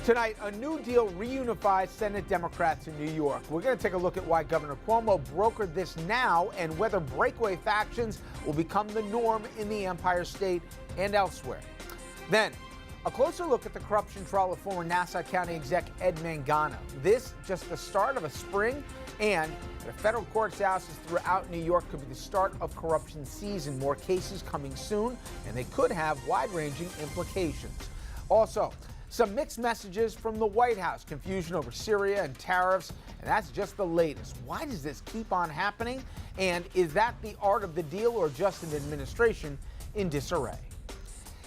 Tonight, a new deal reunifies Senate Democrats in New York. We're going to take a look at why Governor Cuomo brokered this now and whether breakaway factions will become the norm in the Empire State and elsewhere. Then, a closer look at the corruption trial of former Nassau County exec Ed Mangano. This just the start of a spring, and the federal courthouses throughout New York could be the start of corruption season. More cases coming soon, and they could have wide-ranging implications. Also, some mixed messages from the White House, confusion over Syria and tariffs, and that's just the latest. Why does this keep on happening? And is that the art of the deal or just an administration in disarray?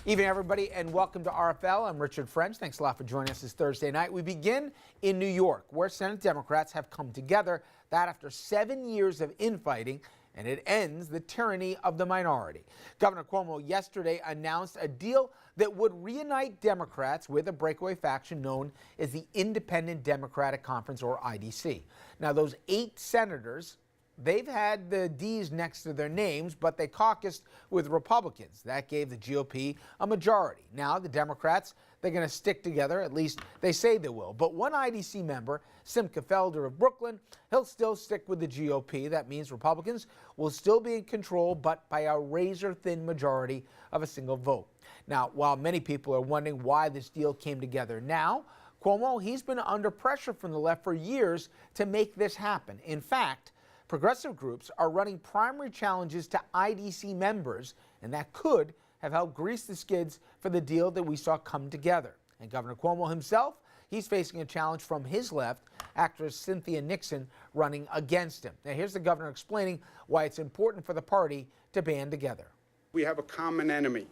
Evening, everybody, and welcome to RFL. I'm Richard French. Thanks a lot for joining us this Thursday night. We begin in New York, where Senate Democrats have come together, that after 7 years of infighting, and it ends the tyranny of the minority. Governor Cuomo yesterday announced a deal that would reunite Democrats with a breakaway faction known as the Independent Democratic Conference, or IDC. Now, those 8 senators, they've had the D's next to their names, but they caucused with Republicans. That gave the GOP a majority. Now, the Democrats, they're going to stick together, at least they say they will. But one IDC member, Simcha Felder of Brooklyn, he'll still stick with the GOP. That means Republicans will still be in control, but by a razor-thin majority of a single vote. Now, while many people are wondering why this deal came together now, Cuomo, he's been under pressure from the left for years to make this happen. In fact, progressive groups are running primary challenges to IDC members, and that could have helped grease the skids for the deal that we saw come together. And Governor Cuomo himself, he's facing a challenge from his left, actress Cynthia Nixon running against him. Now, here's the governor explaining why it's important for the party to band together. We have a common enemy,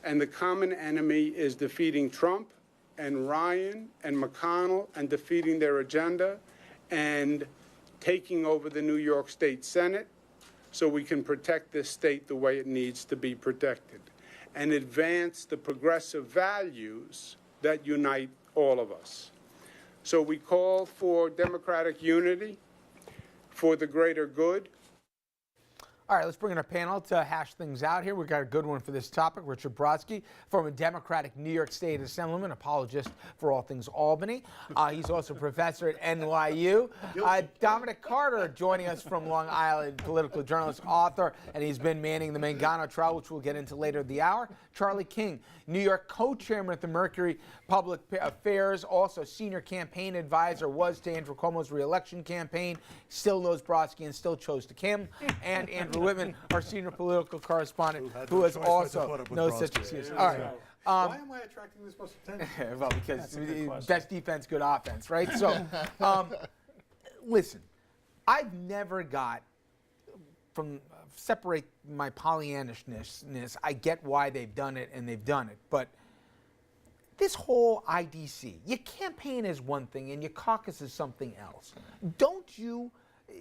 and the common enemy is defeating Trump and Ryan and McConnell and defeating their agenda and taking over the New York State Senate so we can protect this state the way it needs to be protected and advance the progressive values that unite all of us. So we call for democratic unity for the greater good. All right, let's bring in our panel to hash things out here. We've got a good one for this topic. Richard Brodsky, former Democratic New York State Assemblyman, apologist for all things Albany. He's also a professor at NYU. Dominic Carter joining us from Long Island, political journalist, author, and he's been manning the Mangano trial, which we'll get into later in the hour. Charlie King, New York co-chairman at the Mercury Public Affairs, also senior campaign advisor, was to Andrew Cuomo's re-election campaign, still knows Brodsky and still chose to Kim, and Andrew Whitman, our senior political correspondent, who has also no such excuse. All right. Why am I attracting this much attention? Well, because best defense, good offense, right? So, listen, I've never got separate my Pollyannishness. I get why they've done it, and they've done it, but this whole IDC, your campaign is one thing and your caucus is something else.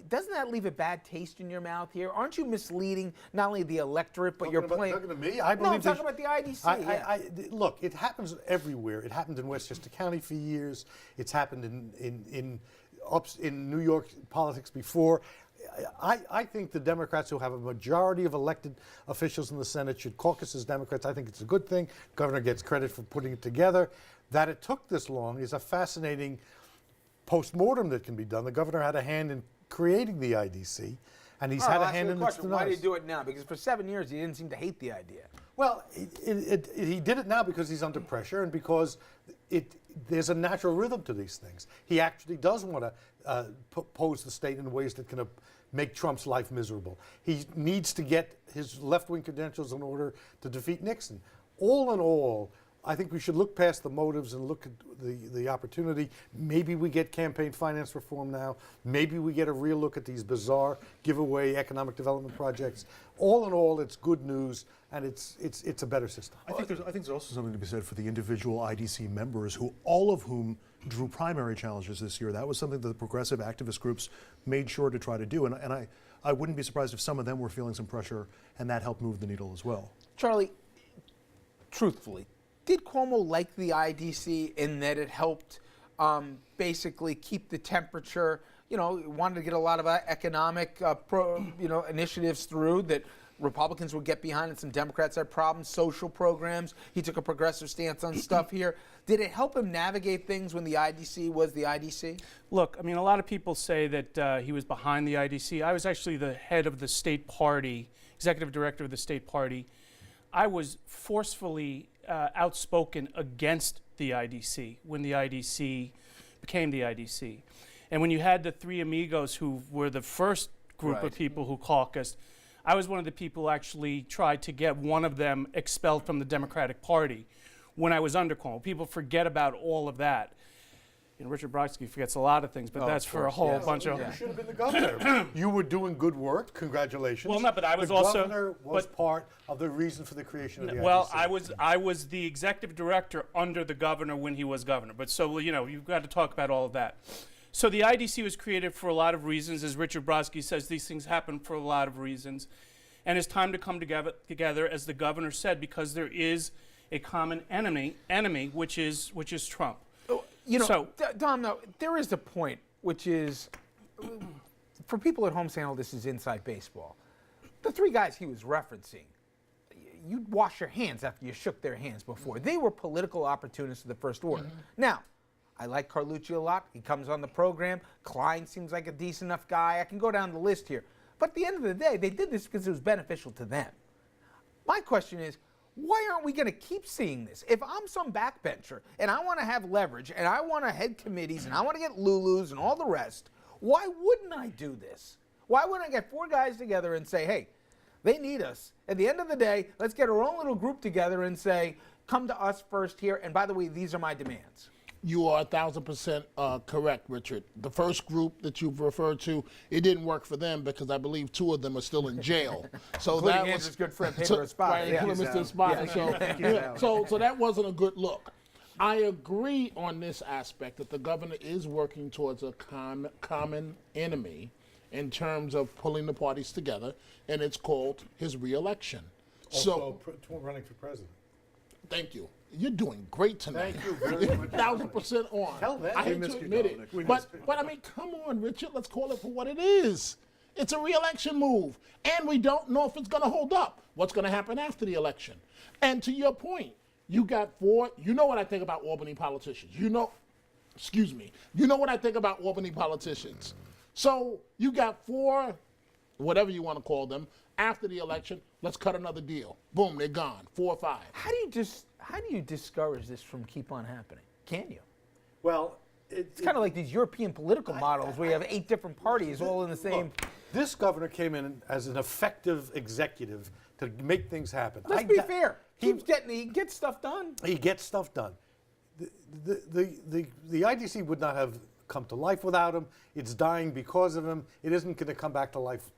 Doesn't that leave a bad taste in your mouth here? Aren't you misleading not only the electorate, but you're playing... Talking to me? No, I'm talking about the IDC. Look, it happens everywhere. It happened in Westchester County for years. It's happened in New York politics before. I think the Democrats who have a majority of elected officials in the Senate should caucus as Democrats. I think it's a good thing. Governor gets credit for putting it together. That it took this long is a fascinating postmortem that can be done. The governor had a hand in creating the IDC, and he's had a hand in its denial. Why do you do it now? Because for 7 years he didn't seem to hate the idea. Well, he did it now because he's under pressure and because there's a natural rhythm to these things. He actually does want to pose the state in ways that can make Trump's life miserable. He needs to get his left-wing credentials in order to defeat Nixon. All in all, I think we should look past the motives and look at the opportunity. Maybe we get campaign finance reform now. Maybe we get a real look at these bizarre giveaway economic development projects. All in all, it's good news, and it's a better system. I think there's also something to be said for the individual IDC members, all of whom drew primary challenges this year. That was something that the progressive activist groups made sure to try to do, and I wouldn't be surprised if some of them were feeling some pressure, and that helped move the needle as well. Charlie, truthfully, did Cuomo like the IDC in that it helped basically keep the temperature? You know, wanted to get a lot of economic initiatives through that Republicans would get behind and some Democrats had problems, social programs. He took a progressive stance on stuff here. Did it help him navigate things when the IDC was the IDC? Look, I mean, a lot of people say that he was behind the IDC. I was actually the head of the state party, executive director of the state party. I was forcefully outspoken against the IDC when the IDC became the IDC. And when you had the three amigos who were the first group of people who caucused, I was one of the people who actually tried to get one of them expelled from the Democratic Party when I was under Cuomo. People forget about all of that. You know, Richard Brodsky forgets a lot of things, but that's for a whole bunch of... You should have been the governor. You were doing good work. Congratulations. Well, no, but I was the also... The governor was part of the reason for the creation of the Well, IDC. I was the executive director under the governor when he was governor. But so, you know, you've got to talk about all of that. So the IDC was created for a lot of reasons. As Richard Brodsky says, these things happen for a lot of reasons. And it's time to come together, as the governor said, because there is a common enemy, which is Trump. You know, So- Dom, though, there is a point, which is, for people at home saying, oh, this is inside baseball. The three guys he was referencing, you'd wash your hands after you shook their hands before. They were political opportunists of the first order. Now, I like Carlucci a lot. He comes on the program. Klein seems like a decent enough guy. I can go down the list here. But at the end of the day, they did this because it was beneficial to them. My question is, why aren't we going to keep seeing this? If I'm some backbencher and I want to have leverage and I want to head committees and I want to get Lulus and all the rest, why wouldn't I do this? Why wouldn't I get four guys together and say, hey, they need us. At the end of the day, let's get our own little group together and say, come to us first here. And by the way, these are my demands. You are 1,000% correct, Richard. The first group that you've referred to, it didn't work for them because I believe two of them are still in jail. So Including that was Andrew's good friend Pedro Espada. Right, including Mr. Espada. So that wasn't a good look. I agree on this aspect that the governor is working towards a common enemy in terms of pulling the parties together, and it's called his reelection. Also, running for president. Thank you. You're doing great tonight. Thank you very much. 1,000% on. Tell that. I We hate missed to you, admit Dominic. We it. missed But I mean, come on, Richard. Let's call it for what it is. It's a re-election move. And we don't know if it's going to hold up. What's going to happen after the election? And to your point, you got four. You know what I think about Albany politicians. You know what I think about Albany politicians. So you got four, whatever you want to call them, after the election. Let's cut another deal. Boom, they're gone. 4 or 5. How do you discourage this from keep on happening? Can you? Well, It's kind of like these European political models where you have 8 different parties all in the same. Look, this governor came in as an effective executive to make things happen. Let's be fair. He gets stuff done. He gets stuff done. The IDC would not have come to life without him. It's dying because of him. It isn't going to come back to life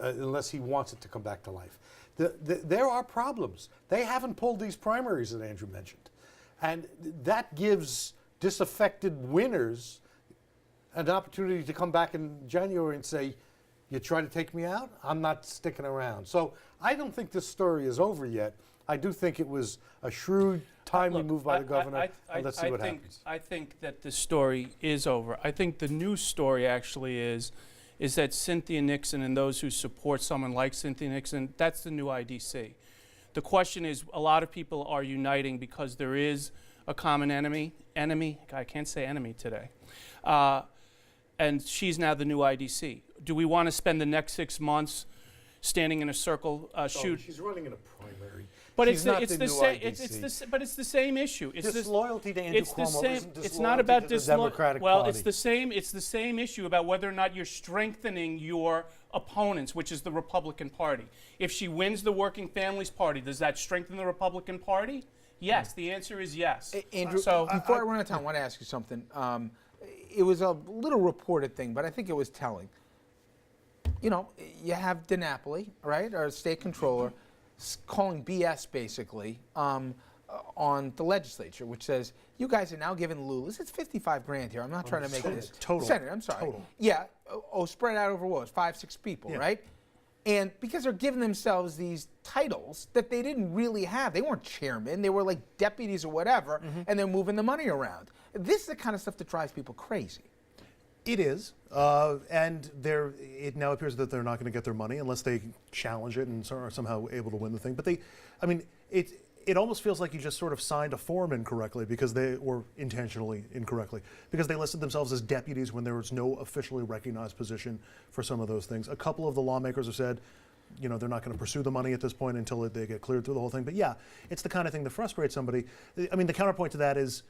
unless he wants it to come back to life. There are problems. They haven't pulled these primaries that Andrew mentioned. And that gives disaffected winners an opportunity to come back in January and say, you try to take me out? I'm not sticking around. So I don't think this story is over yet. I do think it was a shrewd, timely move by the governor. Let's see what happens. I think that the story is over. I think the new story actually is that Cynthia Nixon and those who support someone like Cynthia Nixon, that's the new IDC. The question is, a lot of people are uniting because there is a common enemy. I can't say enemy today. And she's now the new IDC. Do we want to spend the next 6 months standing in a circle, shoot? She's running in a primary. But She's not the new same. IDC. But it's the same issue. Disloyalty to Andrew Cuomo isn't It's not about disloyalty to the Democratic Party. it's the same issue about whether or not you're strengthening your opponents, which is the Republican Party. If she wins the Working Families Party, does that strengthen the Republican Party? Yes. The answer is yes. Andrew, So before I run out of time, I want to ask you something. It was a little reported thing, but I think it was telling. You know, you have DiNapoli, right, our state controller, calling BS basically on the legislature, which says you guys are now giving Lulus. It's 55 grand here. I'm not trying to make this total. Senator. I'm sorry. Total. Yeah. Spread out over what? 5, 6 people, right? And because they're giving themselves these titles that they didn't really have. They weren't chairmen. They were like deputies or whatever, and they're moving the money around. This is the kind of stuff that drives people crazy. It is, and it now appears that they're not going to get their money unless they challenge it and are somehow able to win the thing. But it almost feels like you just sort of signed a form incorrectly or intentionally incorrectly, because they listed themselves as deputies when there was no officially recognized position for some of those things. A couple of the lawmakers have said, they're not going to pursue the money at this point until they get cleared through the whole thing. But yeah, it's the kind of thing that frustrates somebody. I mean, the counterpoint to that is,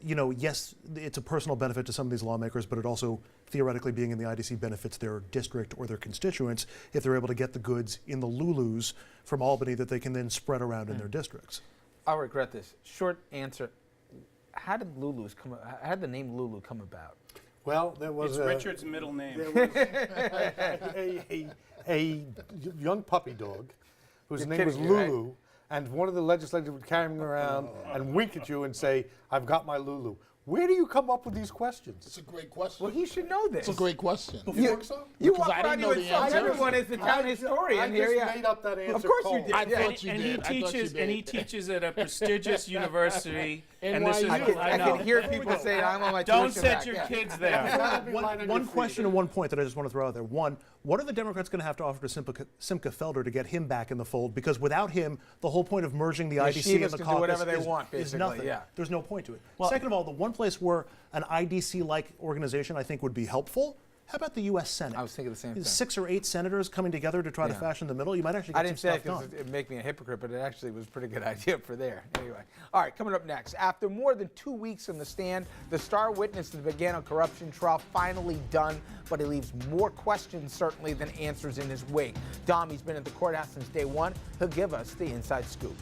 yes, it's a personal benefit to some of these lawmakers, but it also, theoretically, being in the IDC benefits their district or their constituents if they're able to get the goods in the Lulus from Albany that they can then spread around in their districts. I'll regret this. Short answer. How did how did the name Lulu come about? Well, there was It's Richard's middle name. a young puppy dog whose You're name was kidding me, right? Lulu, and one of the legislators would carry him around and wink at you and say, "I've got my Lulu." Where do you come up with these questions? It's a great question. Well, he should know this. It's a great question. You Because walk I around, didn't you know would the tell answer. everyone is the town historian I here. just made up that answer. Of course you cold. did. I Yeah. thought you And did. he teaches at a prestigious university. And this is, NYU. I know. can hear people saying, I'm on my Don't tuition set back. your Yeah. kids there. One question and one point that I just want to throw out there. One, what are the Democrats going to have to offer to Simcha Felder to get him back in the fold? Because without him, the whole point of merging the IDC and yeshivas the can do caucus whatever they is, want, is basically, nothing. yeah. There's no point to it. Well, Second of all, the one place where an IDC-like organization I think would be helpful, how about the U.S. Senate? I was thinking the same thing. 6 or 8 senators coming together to try to Yeah. fashion the middle. You might actually get I didn't some say it stuff because done. it'd make me a hypocrite, but it actually was a pretty good idea for there. Anyway. All right, coming up next. After more than 2 weeks in the stand, the star witness that began a corruption trial finally done, but he leaves more questions, certainly, than answers in his wake. Dom, he's been at the courthouse since day one. He'll give us the inside scoop.